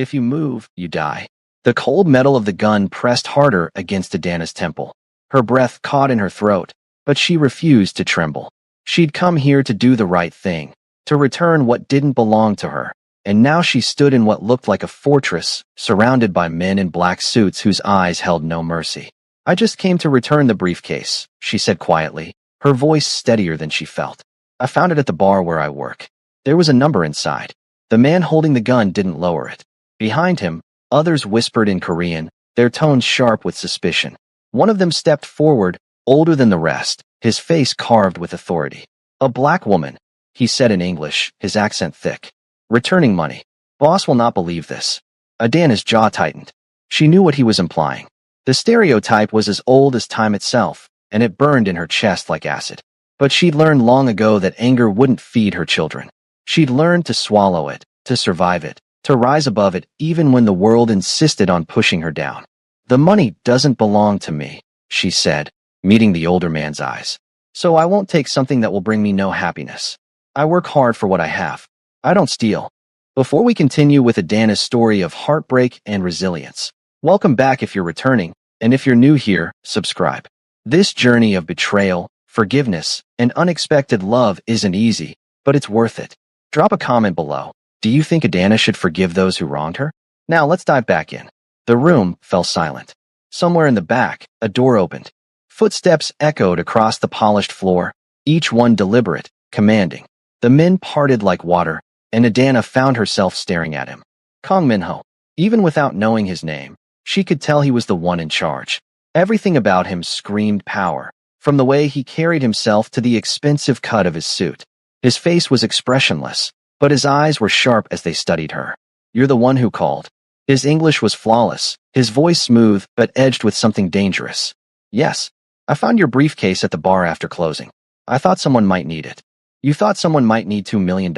If you move, you die. The cold metal of the gun pressed harder against Adana's temple. Her breath caught in her throat, but she refused to tremble. She'd come here to do the right thing, to return what didn't belong to her, and now she stood in what looked like a fortress, surrounded by men in black suits whose eyes held no mercy. "I just came to return the briefcase," she said quietly, her voice steadier than she felt. "I found it at the bar where I work. There was a number inside." The man holding the gun didn't lower it. Behind him, others whispered in Korean, their tones sharp with suspicion. One of them stepped forward, older than the rest, his face carved with authority. "A black woman," he said in English, his accent thick. "Returning money. Boss will not believe this." Adana's jaw tightened. She knew what he was implying. The stereotype was as old as time itself, and it burned in her chest like acid. But she'd learned long ago that anger wouldn't feed her children. She'd learned to swallow it, to survive it, to rise above it even when the world insisted on pushing her down. "The money doesn't belong to me," she said, meeting the older man's eyes. "So I won't take something that will bring me no happiness. I work hard for what I have. I don't steal." Before we continue with Adana's story of heartbreak and resilience, welcome back if you're returning, and if you're new here, subscribe. This journey of betrayal, forgiveness, and unexpected love isn't easy, but it's worth it. Drop a comment below. Do you think Adana should forgive those who wronged her? Now let's dive back in. The room fell silent. Somewhere in the back, a door opened. Footsteps echoed across the polished floor, each one deliberate, commanding. The men parted like water, and Adana found herself staring at him. Kong Minho. Even without knowing his name, she could tell he was the one in charge. Everything about him screamed power, from the way he carried himself to the expensive cut of his suit. His face was expressionless, but his eyes were sharp as they studied her. "You're the one who called." His English was flawless, his voice smooth but edged with something dangerous. "Yes, I found your briefcase at the bar after closing. I thought someone might need it." "You thought someone might need $2 million?"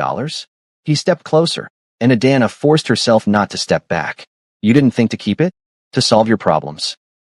He stepped closer, and Adana forced herself not to step back. "You didn't think to keep it? To solve your problems?"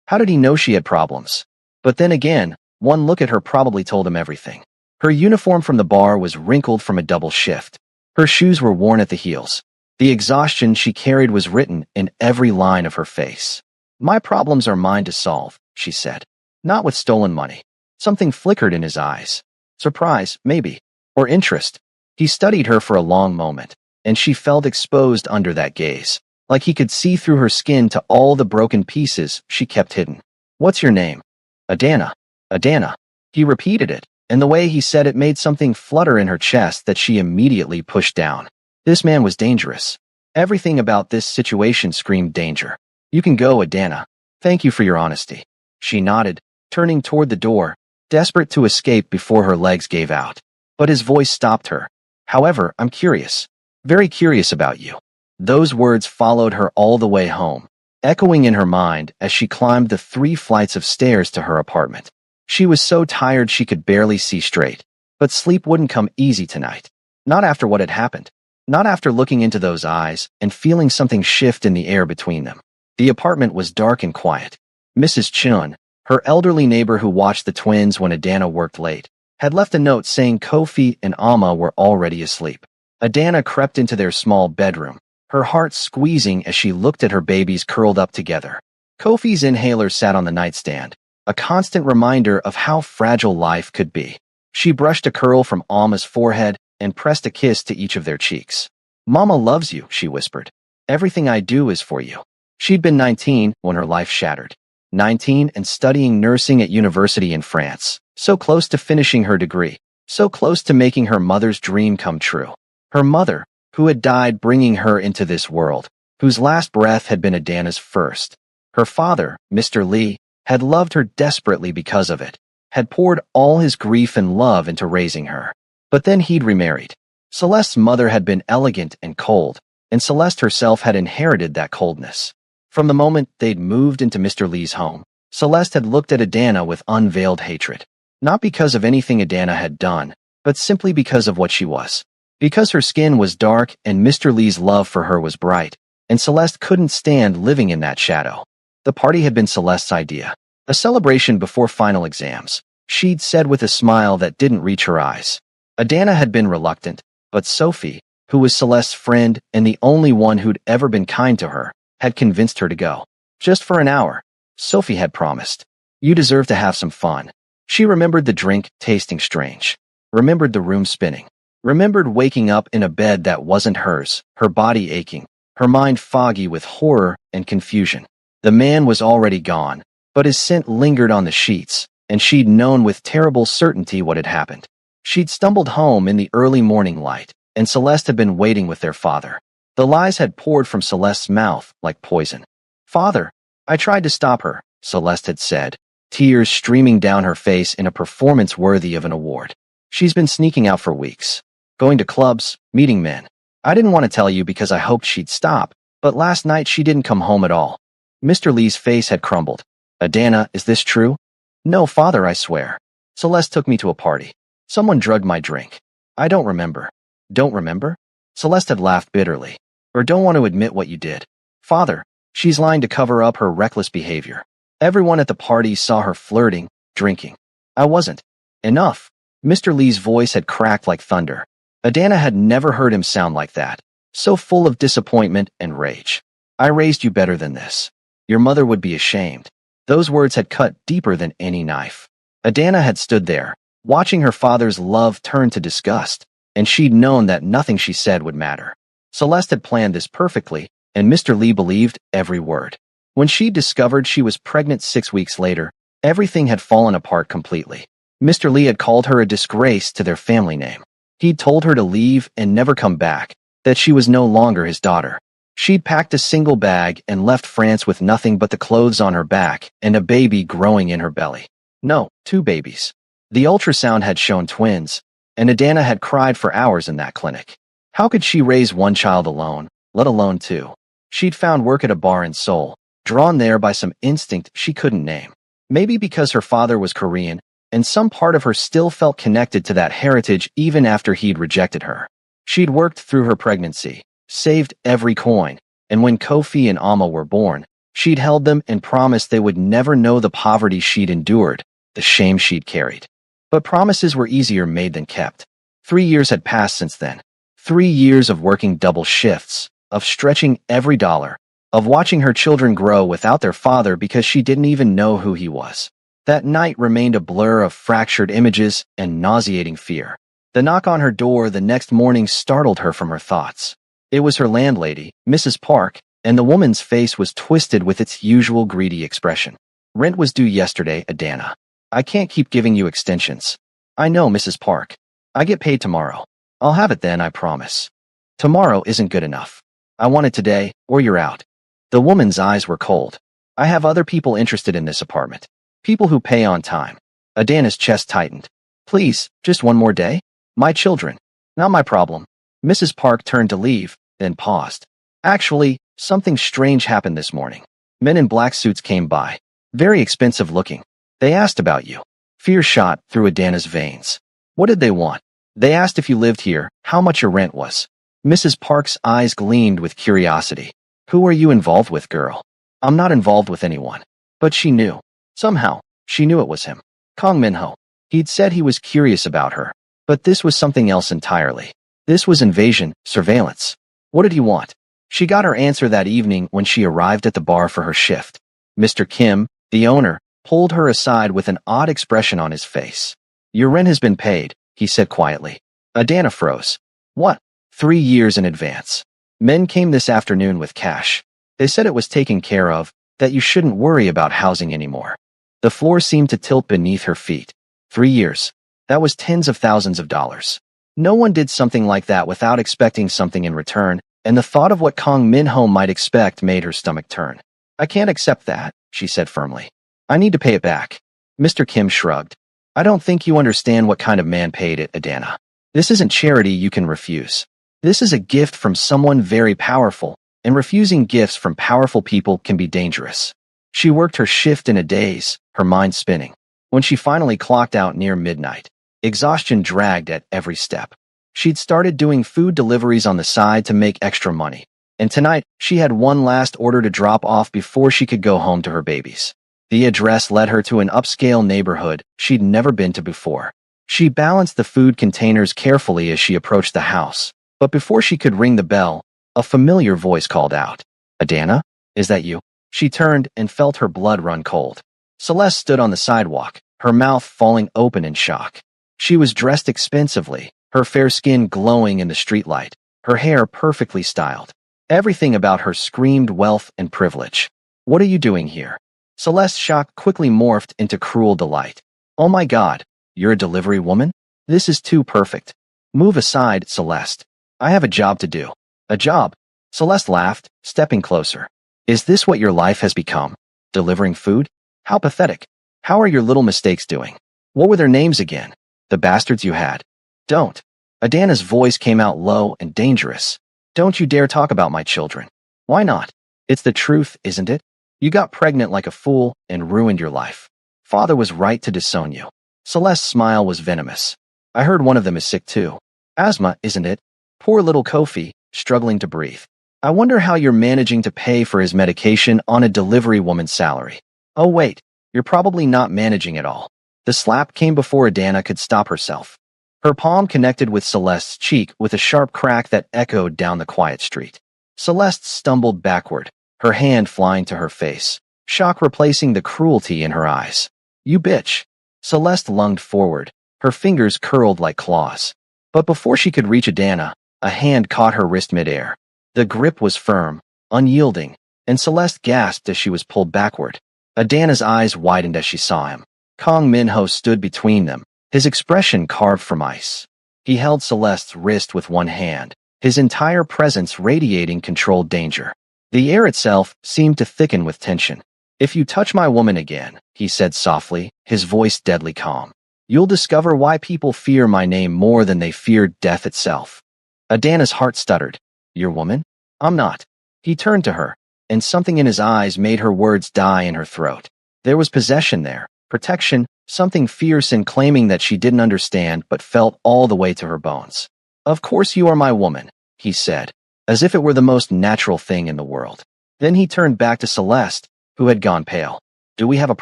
How did he know she had problems? But then again, one look at her probably told him everything. Her uniform from the bar was wrinkled from a double shift. Her shoes were worn at the heels. The exhaustion she carried was written in every line of her face. "My problems are mine to solve," she said. "Not with stolen money." Something flickered in his eyes. Surprise, maybe. Or interest. He studied her for a long moment, and she felt exposed under that gaze, like he could see through her skin to all the broken pieces she kept hidden. "What's your name?" "Adana. Adana." He repeated it, and the way he said it made something flutter in her chest that she immediately pushed down. This man was dangerous. Everything about this situation screamed danger. "You can go, Adana. Thank you for your honesty." She nodded, turning toward the door, desperate to escape before her legs gave out. But his voice stopped her. "However, I'm curious. Very curious about you." Those words followed her all the way home, echoing in her mind as she climbed the 3 flights of stairs to her apartment. She was so tired she could barely see straight, but sleep wouldn't come easy tonight. Not after what had happened. Not after looking into those eyes and feeling something shift in the air between them. The apartment was dark and quiet. Mrs. Chun, her elderly neighbor who watched the twins when Adana worked late, had left a note saying Kofi and Amma were already asleep. Adana crept into their small bedroom, her heart squeezing as she looked at her babies curled up together. Kofi's inhaler sat on the nightstand, a constant reminder of how fragile life could be. She brushed a curl from Amma's forehead and pressed a kiss to each of their cheeks. "Mama loves you," she whispered. "Everything I do is for you." She'd been 19 when her life shattered. 19 and studying nursing at university in France, so close to finishing her degree, so close to making her mother's dream come true. Her mother, who had died bringing her into this world, whose last breath had been Adana's first. Her father, Mr. Lee, had loved her desperately because of it, had poured all his grief and love into raising her. But then he'd remarried. Celeste's mother had been elegant and cold, and Celeste herself had inherited that coldness. From the moment they'd moved into Mr. Lee's home, Celeste had looked at Adana with unveiled hatred. Not because of anything Adana had done, but simply because of what she was. Because her skin was dark and Mr. Lee's love for her was bright, and Celeste couldn't stand living in that shadow. The party had been Celeste's idea. A celebration before final exams, she'd said with a smile that didn't reach her eyes. Adana had been reluctant, but Sophie, who was Celeste's friend and the only one who'd ever been kind to her, had convinced her to go. Just for an hour, Sophie had promised. You deserve to have some fun. She remembered the drink tasting strange. Remembered the room spinning. Remembered waking up in a bed that wasn't hers, her body aching, her mind foggy with horror and confusion. The man was already gone, but his scent lingered on the sheets, and she'd known with terrible certainty what had happened. She'd stumbled home in the early morning light, and Celeste had been waiting with their father. The lies had poured from Celeste's mouth like poison. "Father, I tried to stop her," Celeste had said, tears streaming down her face in a performance worthy of an award. "She's been sneaking out for weeks. Going to clubs, meeting men. I didn't want to tell you because I hoped she'd stop, but last night she didn't come home at all." Mr. Lee's face had crumbled. "Adana, is this true?" "No, father, I swear. Celeste took me to a party. Someone drugged my drink. I don't remember." "Don't remember?" Celeste had laughed bitterly. "Or don't want to admit what you did." "Father, she's lying to cover up her reckless behavior. Everyone at the party saw her flirting, drinking. I wasn't." "Enough." Mr. Lee's voice had cracked like thunder. Adana had never heard him sound like that, so full of disappointment and rage. "I raised you better than this. Your mother would be ashamed." Those words had cut deeper than any knife. Adana had stood there, watching her father's love turn to disgust, and she'd known that nothing she said would matter. Celeste had planned this perfectly, and Mr. Lee believed every word. When she discovered she was pregnant 6 weeks later, everything had fallen apart completely. Mr. Lee had called her a disgrace to their family name. He'd told her to leave and never come back, that she was no longer his daughter. She'd packed a single bag and left France with nothing but the clothes on her back and a baby growing in her belly. No, 2 babies. The ultrasound had shown twins, and Adana had cried for hours in that clinic. How could she raise one child alone, let alone 2? She'd found work at a bar in Seoul, drawn there by some instinct she couldn't name. Maybe because her father was Korean, and some part of her still felt connected to that heritage even after he'd rejected her. She'd worked through her pregnancy, saved every coin, and when Kofi and Amma were born, she'd held them and promised they would never know the poverty she'd endured, the shame she'd carried. But promises were easier made than kept. 3 years had passed since then. 3 years of working double shifts, of stretching every dollar, of watching her children grow without their father because she didn't even know who he was. That night remained a blur of fractured images and nauseating fear. The knock on her door the next morning startled her from her thoughts. It was her landlady, Mrs. Park, and the woman's face was twisted with its usual greedy expression. "Rent was due yesterday, Adana. I can't keep giving you extensions." "I know, Mrs. Park. I get paid tomorrow. I'll have it then, I promise." "Tomorrow isn't good enough. I want it today, or you're out." The woman's eyes were cold. "I have other people interested in this apartment. People who pay on time." Adana's chest tightened. "Please, just one more day? My children. Not my problem." Mrs. Park turned to leave, then paused. "Actually, something strange happened this morning. Men in black suits came by. Very expensive looking. They asked about you." Fear shot through Adana's veins. "What did they want?" "They asked if you lived here, how much your rent was." Mrs. Park's eyes gleamed with curiosity. "Who are you involved with, girl?" "I'm not involved with anyone." But she knew. Somehow, she knew it was him. Kang Minho. He'd said he was curious about her. But this was something else entirely. This was invasion, surveillance. What did he want? She got her answer that evening when she arrived at the bar for her shift. Mr. Kim, the owner, pulled her aside with an odd expression on his face. "Your rent has been paid," he said quietly. Adana froze. "What?" 3 years in advance. "Men came this afternoon with cash. They said it was taken care of, that you shouldn't worry about housing anymore." The floor seemed to tilt beneath her feet. 3 years. That was tens of thousands of dollars. No one did something like that without expecting something in return, and the thought of what Kang Minho might expect made her stomach turn. "I can't accept that," she said firmly. "I need to pay it back." Mr. Kim shrugged. "I don't think you understand what kind of man paid it, Adana. This isn't charity you can refuse. This is a gift from someone very powerful, and refusing gifts from powerful people can be dangerous." She worked her shift in a daze, her mind spinning. When she finally clocked out near midnight, exhaustion dragged at every step. She'd started doing food deliveries on the side to make extra money, and tonight she had one last order to drop off before she could go home to her babies. The address led her to an upscale neighborhood she'd never been to before. She balanced the food containers carefully as she approached the house, But before she could ring the bell, a familiar voice called out, "Adana? Is that you?" She turned and felt her blood run cold. Celeste stood on the sidewalk, her mouth falling open in shock. She was dressed expensively, her fair skin glowing in the streetlight, her hair perfectly styled. Everything about her screamed wealth and privilege. "What are you doing here?" Celeste's shock quickly morphed into cruel delight. "Oh my God, you're a delivery woman? This is too perfect. Move aside, Celeste. I have a job to do." "A job?" Celeste laughed, stepping closer. "Is this what your life has become? Delivering food? How pathetic. How are your little mistakes doing? What were their names again? The bastards you had." "Don't." Adana's voice came out low and dangerous. "Don't you dare talk about my children." "Why not? It's the truth, isn't it? You got pregnant like a fool and ruined your life. Father was right to disown you." Celeste's smile was venomous. "I heard one of them is sick too. Asthma, isn't it? Poor little Kofi, struggling to breathe. I wonder how you're managing to pay for his medication on a delivery woman's salary. Oh wait, you're probably not managing at all." The slap came before Adana could stop herself. Her palm connected with Celeste's cheek with a sharp crack that echoed down the quiet street. Celeste stumbled backward, her hand flying to her face, shock replacing the cruelty in her eyes. "You bitch." Celeste lunged forward, her fingers curled like claws. But before she could reach Adana, a hand caught her wrist midair. The grip was firm, unyielding, and Celeste gasped as she was pulled backward. Adana's eyes widened as she saw him. Kong Minho stood between them, his expression carved from ice. He held Celeste's wrist with one hand, his entire presence radiating controlled danger. The air itself seemed to thicken with tension. "If you touch my woman again," he said softly, his voice deadly calm, "you'll discover why people fear my name more than they fear death itself." Adana's heart stuttered. "Your woman?" "I'm not." He turned to her, and something in his eyes made her words die in her throat. There was possession there, protection, something fierce and claiming that she didn't understand but felt all the way to her bones. "Of course you are my woman," he said, as if it were the most natural thing in the world. Then he turned back to Celeste, who had gone pale. "Do we have a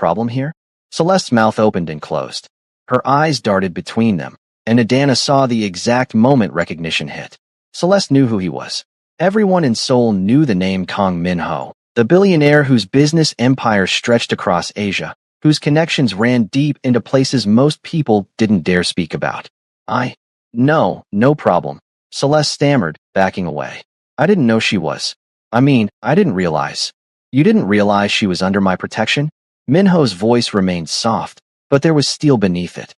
problem here?" Celeste's mouth opened and closed. Her eyes darted between them, and Adana saw the exact moment recognition hit. Celeste knew who he was. Everyone in Seoul knew the name Kong Minho, the billionaire whose business empire stretched across Asia, whose connections ran deep into places most people didn't dare speak about. No problem," Celeste stammered, backing away. "I didn't know she was. I didn't realize." "You didn't realize she was under my protection?" Minho's voice remained soft, but there was steel beneath it.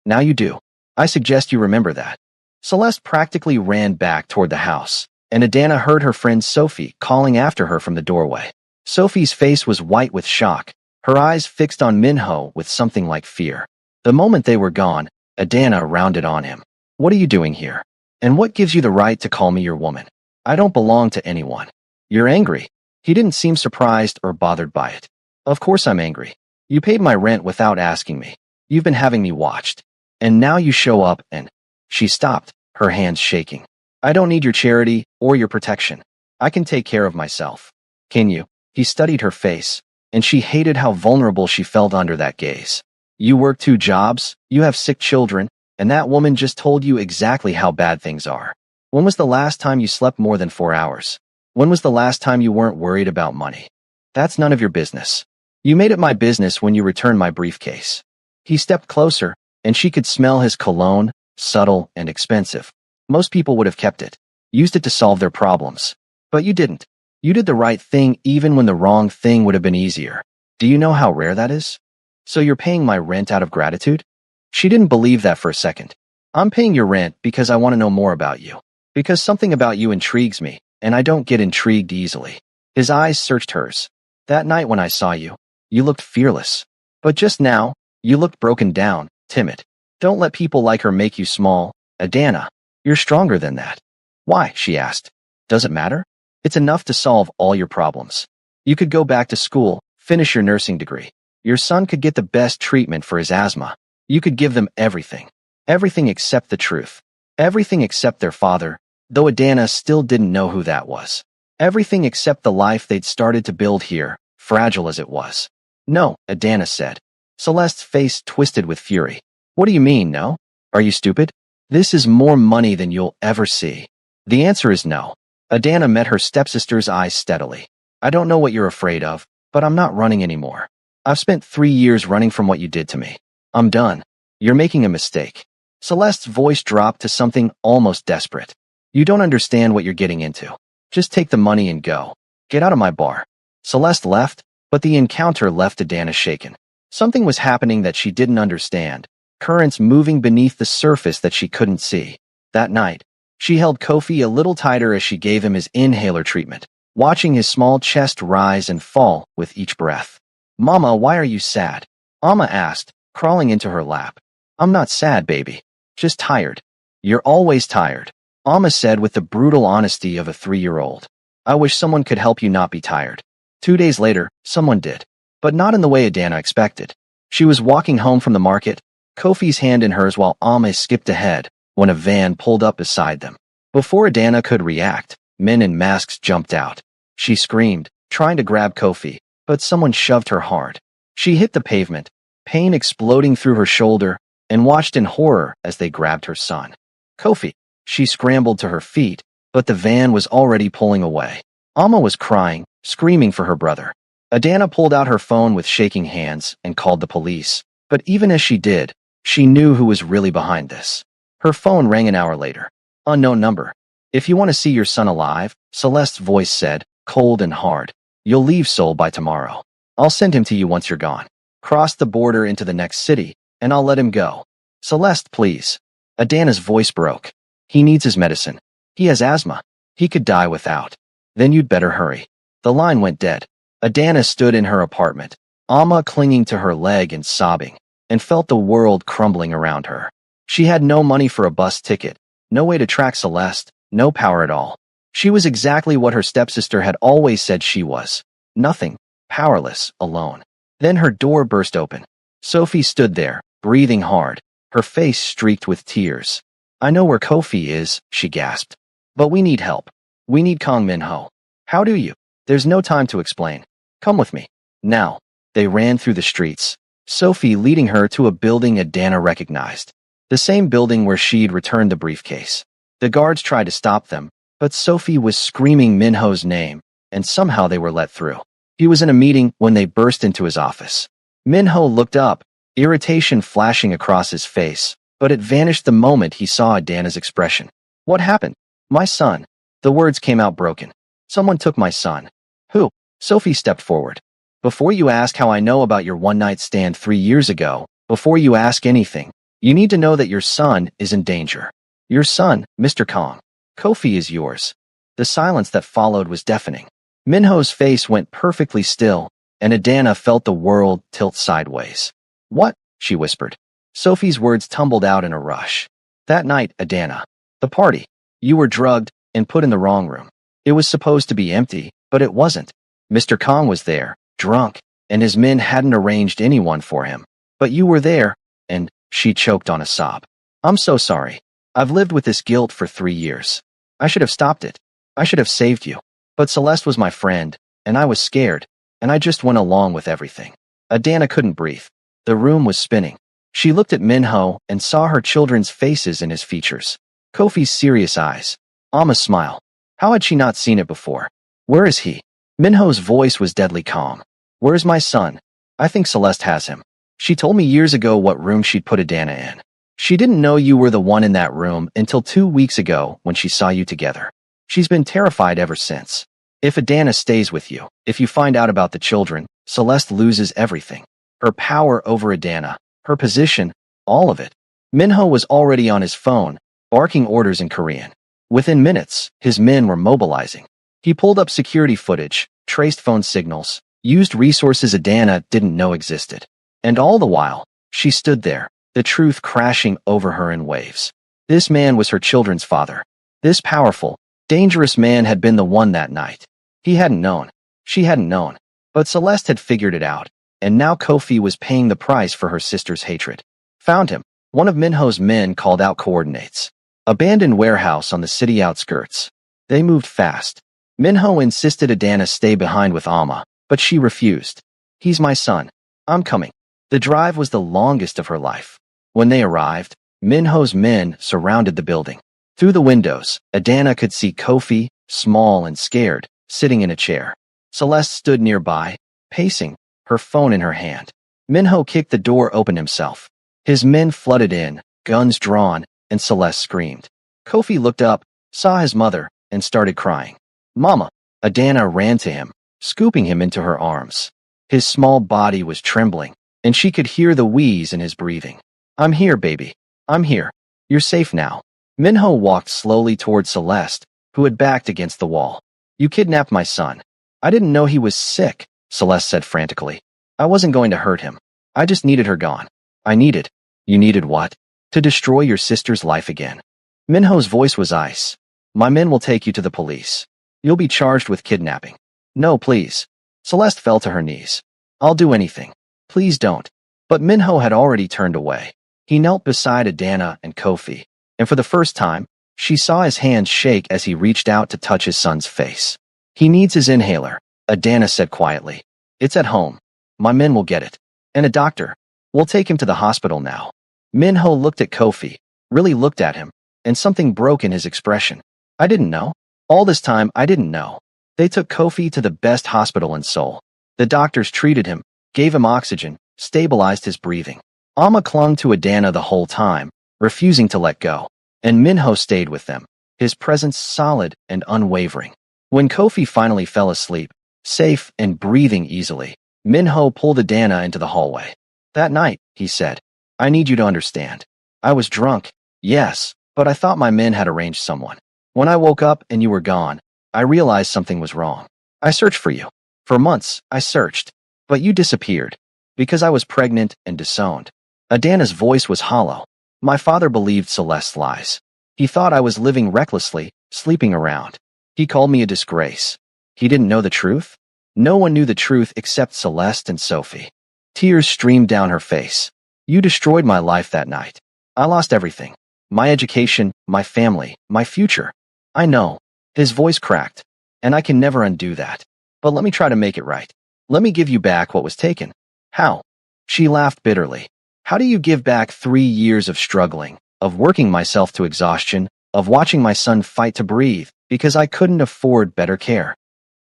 "Now you do. I suggest you remember that." Celeste practically ran back toward the house, and Adana heard her friend Sophie calling after her from the doorway. Sophie's face was white with shock, her eyes fixed on Minho with something like fear. The moment they were gone, Adana rounded on him. "What are you doing here? And what gives you the right to call me your woman? I don't belong to anyone." "You're angry." He didn't seem surprised or bothered by it. "Of course I'm angry. You paid my rent without asking me. You've been having me watched. And now you show up and—" She stopped, her hands shaking. "I don't need your charity or your protection. I can take care of myself." "Can you?" He studied her face, and she hated how vulnerable she felt under that gaze. "You work 2 jobs, you have sick children, and that woman just told you exactly how bad things are. When was the last time you slept more than 4 hours? When was the last time you weren't worried about money? That's none of your business. You made it my business when you returned my briefcase." He stepped closer, and she could smell his cologne, subtle and expensive. Most people would have kept it, used it to solve their problems. But you didn't. You did the right thing even when the wrong thing would have been easier. Do you know how rare that is? So you're paying my rent out of gratitude? She didn't believe that for a second. "I'm paying your rent because I want to know more about you. Because something about you intrigues me, and I don't get intrigued easily." His eyes searched hers. "That night when I saw you, you looked fearless. But just now, you looked broken down, timid. Don't let people like her make you small, Adana. You're stronger than that." "Why?" she asked. "Does it matter? It's enough to solve all your problems. You could go back to school, finish your nursing degree. Your son could get the best treatment for his asthma. You could give them everything. Everything except the truth. Everything except their father, though Adana still didn't know who that was. Everything except the life they'd started to build here, fragile as it was." "No," Adana said. Celeste's face twisted with fury. "What do you mean, no? Are you stupid? This is more money than you'll ever see. The answer is no. Adana met her stepsister's eyes steadily. I don't know what you're afraid of, but I'm not running anymore. I've spent 3 years running from what you did to me. I'm done. You're making a mistake. Celeste's voice dropped to something almost desperate. You don't understand what you're getting into. Just take the money and go. Get out of my bar. Celeste left, but the encounter left Adana shaken. Something was happening that she didn't understand, currents moving beneath the surface that she couldn't see. That night, she held Kofi a little tighter as she gave him his inhaler treatment, watching his small chest rise and fall with each breath. Mama, why are you sad? Amma asked, crawling into her lap. I'm not sad, baby. Just tired. You're always tired, Amma said with the brutal honesty of a 3-year-old. I wish someone could help you not be tired. 2 days later, someone did. But not in the way Adana expected. She was walking home from the market, Kofi's hand in hers while Amma skipped ahead, when a van pulled up beside them. Before Adana could react, men in masks jumped out. She screamed, trying to grab Kofi, but someone shoved her hard. She hit the pavement, pain exploding through her shoulder, and watched in horror as they grabbed her son. Kofi! She scrambled to her feet, but the van was already pulling away. Amma was crying, screaming for her brother. Adana pulled out her phone with shaking hands and called the police, but even as she did, she knew who was really behind this. Her phone rang an hour later. Unknown number. If you want to see your son alive, Celeste's voice said, cold and hard. You'll leave Seoul by tomorrow. I'll send him to you once you're gone. Cross the border into the next city, and I'll let him go. Celeste, please. Adana's voice broke. He needs his medicine. He has asthma. He could die without. Then you'd better hurry. The line went dead. Adana stood in her apartment, Amma clinging to her leg and sobbing, and felt the world crumbling around her. She had no money for a bus ticket, no way to track Celeste, no power at all. She was exactly what her stepsister had always said she was. Nothing, powerless, alone. Then her door burst open. Sophie stood there, breathing hard, her face streaked with tears. I know where Kofi is, she gasped. But we need help. We need Kang Min-ho. How do you? There's no time to explain. Come with me. Now. They ran through the streets, Sophie leading her to a building Adana recognized. The same building where she'd returned the briefcase. The guards tried to stop them, but Sophie was screaming Minho's name, and somehow they were let through. He was in a meeting when they burst into his office. Minho looked up, irritation flashing across his face, but it vanished the moment he saw Adana's expression. What happened? My son. The words came out broken. Someone took my son. Who? Sophie stepped forward. Before you ask how I know about your one-night stand 3 years ago, before you ask anything, you need to know that your son is in danger. Your son, Mr. Kong. Kofi is yours. The silence that followed was deafening. Minho's face went perfectly still, and Adana felt the world tilt sideways. What? She whispered. Sophie's words tumbled out in a rush. That night, Adana. The party. You were drugged and put in the wrong room. It was supposed to be empty, but it wasn't. Mr. Kong was there, drunk, and his men hadn't arranged anyone for him. But you were there, and she choked on a sob. I'm so sorry. I've lived with this guilt for 3 years. I should have stopped it. I should have saved you. But Celeste was my friend, and I was scared, and I just went along with everything. Adana couldn't breathe. The room was spinning. She looked at Minho and saw her children's faces in his features. Kofi's serious eyes. Amma's smile. How had she not seen it before? Where is he? Minho's voice was deadly calm. Where's my son? I think Celeste has him. She told me years ago what room she'd put Adana in. She didn't know you were the one in that room until 2 weeks ago when she saw you together. She's been terrified ever since. If Adana stays with you, if you find out about the children, Celeste loses everything. Her power over Adana, her position, all of it. Minho was already on his phone, barking orders in Korean. Within minutes, his men were mobilizing. He pulled up security footage, traced phone signals, used resources Adana didn't know existed. And all the while, she stood there, the truth crashing over her in waves. This man was her children's father. This powerful, dangerous man had been the one that night. He hadn't known. She hadn't known. But Celeste had figured it out, and now Kofi was paying the price for her sister's hatred. Found him. One of Minho's men called out coordinates. Abandoned warehouse on the city outskirts. They moved fast. Minho insisted Adana stay behind with Amma, but she refused. He's my son. I'm coming. The drive was the longest of her life. When they arrived, Minho's men surrounded the building. Through the windows, Adana could see Kofi, small and scared, sitting in a chair. Celeste stood nearby, pacing, her phone in her hand. Minho kicked the door open himself. His men flooded in, guns drawn, and Celeste screamed. Kofi looked up, saw his mother, and started crying. Mama! Adana ran to him, scooping him into her arms. His small body was trembling, and she could hear the wheeze in his breathing. I'm here, baby. I'm here. You're safe now. Minho walked slowly toward Celeste, who had backed against the wall. You kidnapped my son. I didn't know he was sick, Celeste said frantically. I wasn't going to hurt him. I just needed her gone. You needed what? To destroy your sister's life again. Minho's voice was ice. My men will take you to the police. You'll be charged with kidnapping. No, please. Celeste fell to her knees. I'll do anything. Please don't. But Minho had already turned away. He knelt beside Adana and Kofi, and for the first time, she saw his hands shake as he reached out to touch his son's face. He needs his inhaler, Adana said quietly. It's at home. My men will get it. And a doctor. We'll take him to the hospital now. Minho looked at Kofi, really looked at him, and something broke in his expression. I didn't know. All this time, I didn't know. They took Kofi to the best hospital in Seoul. The doctors treated him, gave him oxygen, stabilized his breathing. Amma clung to Adana the whole time, refusing to let go, and Minho stayed with them, his presence solid and unwavering. When Kofi finally fell asleep, safe and breathing easily, Minho pulled Adana into the hallway. That night, he said, I need you to understand. I was drunk, yes, but I thought my men had arranged someone. When I woke up and you were gone, I realized something was wrong. I searched for you. For months, I searched, but you disappeared, because I was pregnant and disowned. Adana's voice was hollow. My father believed Celeste's lies. He thought I was living recklessly, sleeping around. He called me a disgrace. He didn't know the truth? No one knew the truth except Celeste and Sophie. Tears streamed down her face. You destroyed my life that night. I lost everything. My education, my family, my future. I know. His voice cracked. And I can never undo that. But let me try to make it right. Let me give you back what was taken. How? She laughed bitterly. How do you give back 3 years of struggling, of working myself to exhaustion, of watching my son fight to breathe, because I couldn't afford better care?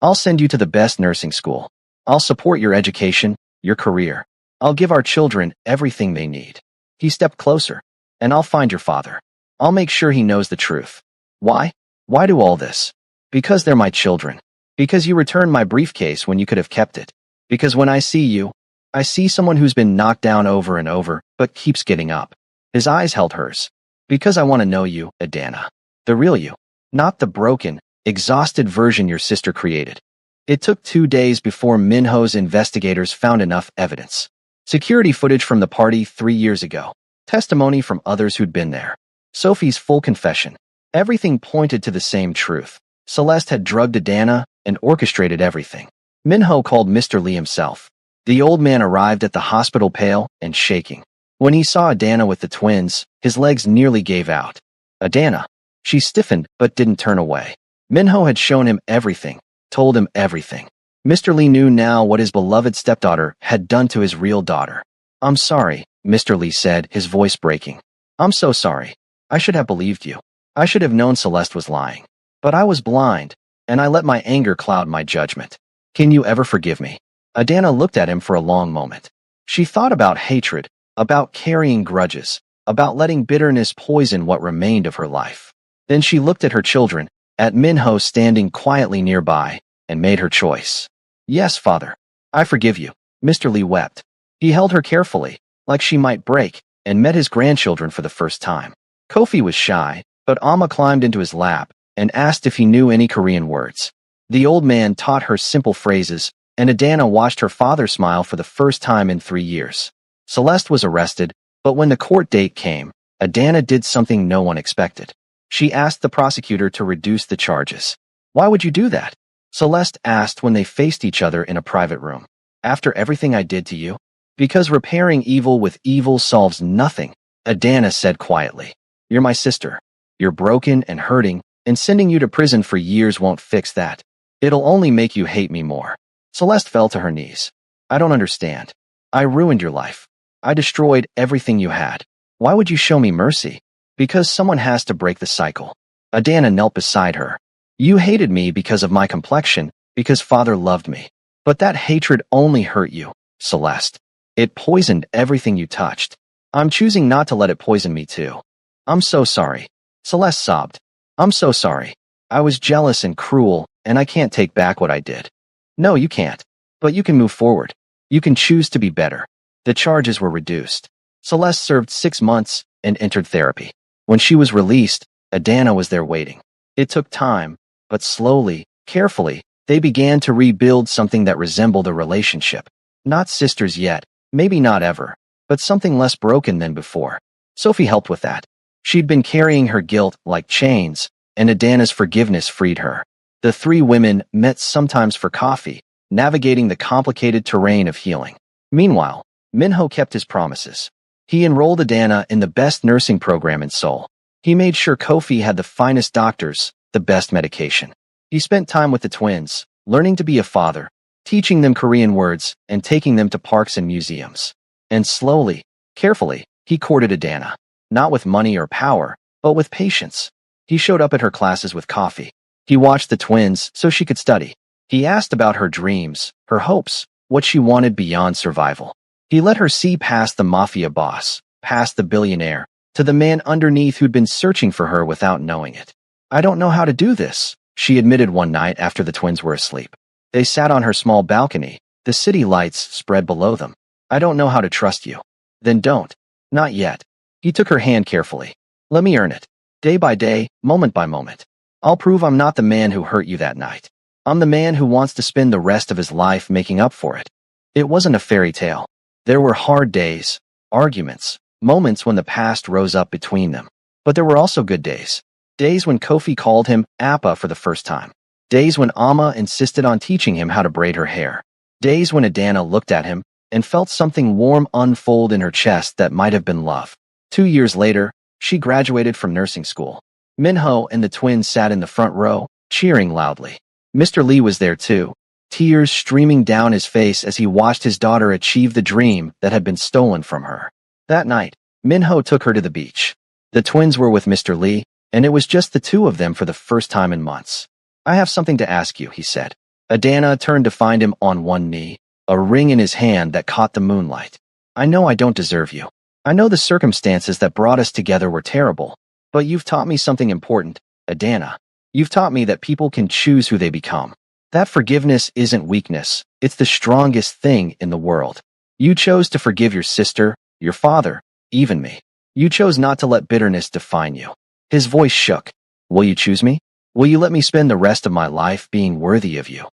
I'll send you to the best nursing school. I'll support your education, your career. I'll give our children everything they need. He stepped closer. And I'll find your father. I'll make sure he knows the truth. Why? Why do all this? Because they're my children. Because you returned my briefcase when you could have kept it. Because when I see you, I see someone who's been knocked down over and over, but keeps getting up. His eyes held hers. Because I want to know you, Adana. The real you. Not the broken, exhausted version your sister created. It took 2 days before Minho's investigators found enough evidence. Security footage from the party 3 years ago. Testimony from others who'd been there. Sophie's full confession. Everything pointed to the same truth. Celeste had drugged Adana and orchestrated everything. Minho called Mr. Lee himself. The old man arrived at the hospital pale and shaking. When he saw Adana with the twins, his legs nearly gave out. Adana. She stiffened but didn't turn away. Minho had shown him everything, told him everything. Mr. Lee knew now what his beloved stepdaughter had done to his real daughter. I'm sorry, Mr. Lee said, his voice breaking. I'm so sorry. I should have believed you. I should have known Celeste was lying. But I was blind, and I let my anger cloud my judgment. Can you ever forgive me? Adana looked at him for a long moment. She thought about hatred, about carrying grudges, about letting bitterness poison what remained of her life. Then she looked at her children, at Minho standing quietly nearby, and made her choice. Yes, father. I forgive you. Mr. Lee wept. He held her carefully, like she might break, and met his grandchildren for the first time. Kofi was shy, but Amma climbed into his lap and asked if he knew any Korean words. The old man taught her simple phrases, and Adana watched her father smile for the first time in 3 years. Celeste was arrested, but when the court date came, Adana did something no one expected. She asked the prosecutor to reduce the charges. Why would you do that? Celeste asked when they faced each other in a private room. After everything I did to you? Because repairing evil with evil solves nothing, Adana said quietly. You're my sister. You're broken and hurting, and sending you to prison for years won't fix that. It'll only make you hate me more. Celeste fell to her knees. I don't understand. I ruined your life. I destroyed everything you had. Why would you show me mercy? Because someone has to break the cycle. Adana knelt beside her. You hated me because of my complexion, because father loved me. But that hatred only hurt you, Celeste. It poisoned everything you touched. I'm choosing not to let it poison me too. I'm so sorry. Celeste sobbed. I'm so sorry. I was jealous and cruel, and I can't take back what I did. No, you can't. But you can move forward. You can choose to be better. The charges were reduced. Celeste served 6 months and entered therapy. When she was released, Adana was there waiting. It took time, but slowly, carefully, they began to rebuild something that resembled a relationship. Not sisters yet, maybe not ever, but something less broken than before. Sophie helped with that. She'd been carrying her guilt like chains, and Adana's forgiveness freed her. The three women met sometimes for coffee, navigating the complicated terrain of healing. Meanwhile, Minho kept his promises. He enrolled Adana in the best nursing program in Seoul. He made sure Kofi had the finest doctors, the best medication. He spent time with the twins, learning to be a father, teaching them Korean words, and taking them to parks and museums. And slowly, carefully, he courted Adana. Not with money or power, but with patience. He showed up at her classes with coffee. He watched the twins so she could study. He asked about her dreams, her hopes, what she wanted beyond survival. He let her see past the Mafia boss, past the billionaire, to the man underneath who'd been searching for her without knowing it. I don't know how to do this, she admitted one night after the twins were asleep. They sat on her small balcony, the city lights spread below them. I don't know how to trust you. Then don't. Not yet. He took her hand carefully. Let me earn it. Day by day, moment by moment. I'll prove I'm not the man who hurt you that night. I'm the man who wants to spend the rest of his life making up for it. It wasn't a fairy tale. There were hard days, arguments, moments when the past rose up between them. But there were also good days. Days when Kofi called him Appa for the first time. Days when Amma insisted on teaching him how to braid her hair. Days when Adana looked at him and felt something warm unfold in her chest that might have been love. 2 years later, she graduated from nursing school. Minho and the twins sat in the front row, cheering loudly. Mr. Lee was there too, tears streaming down his face as he watched his daughter achieve the dream that had been stolen from her. That night, Minho took her to the beach. The twins were with Mr. Lee, and it was just the two of them for the first time in months. I have something to ask you, he said. Adana turned to find him on one knee, a ring in his hand that caught the moonlight. I know I don't deserve you. I know the circumstances that brought us together were terrible, but you've taught me something important, Adana. You've taught me that people can choose who they become. That forgiveness isn't weakness, it's the strongest thing in the world. You chose to forgive your sister, your father, even me. You chose not to let bitterness define you. His voice shook. Will you choose me? Will you let me spend the rest of my life being worthy of you?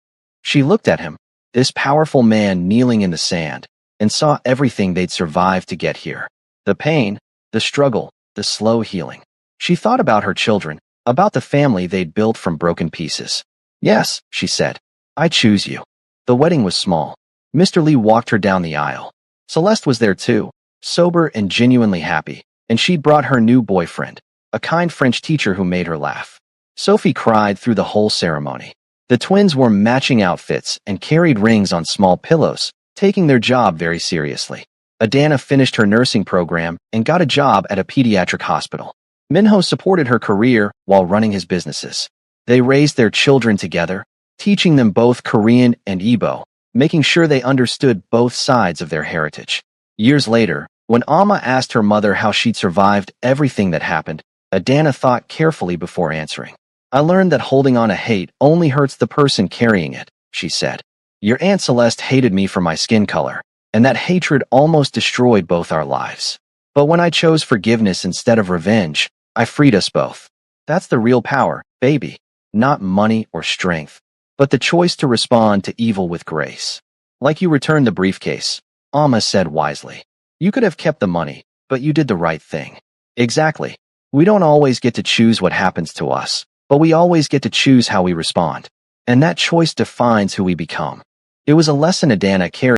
She looked at him, this powerful man kneeling in the sand, and saw everything they'd survived to get here. The pain, the struggle, the slow healing. She thought about her children, about the family they'd built from broken pieces. Yes, she said. I choose you. The wedding was small. Mr. Lee walked her down the aisle. Celeste was there too, sober and genuinely happy, and she'd brought her new boyfriend, a kind French teacher who made her laugh. Sophie cried through the whole ceremony. The twins wore matching outfits and carried rings on small pillows, taking their job very seriously. Adana finished her nursing program and got a job at a pediatric hospital. Minho supported her career while running his businesses. They raised their children together, teaching them both Korean and Igbo, making sure they understood both sides of their heritage. Years later, when Amma asked her mother how she'd survived everything that happened, Adana thought carefully before answering. I learned that holding on to hate only hurts the person carrying it, she said. Your Aunt Celeste hated me for my skin color, and that hatred almost destroyed both our lives. But when I chose forgiveness instead of revenge, I freed us both. That's the real power, baby. Not money or strength, but the choice to respond to evil with grace. Like you returned the briefcase, Amma said wisely. You could have kept the money, but you did the right thing. Exactly. We don't always get to choose what happens to us, but we always get to choose how we respond. And that choice defines who we become. It was a lesson Adana carried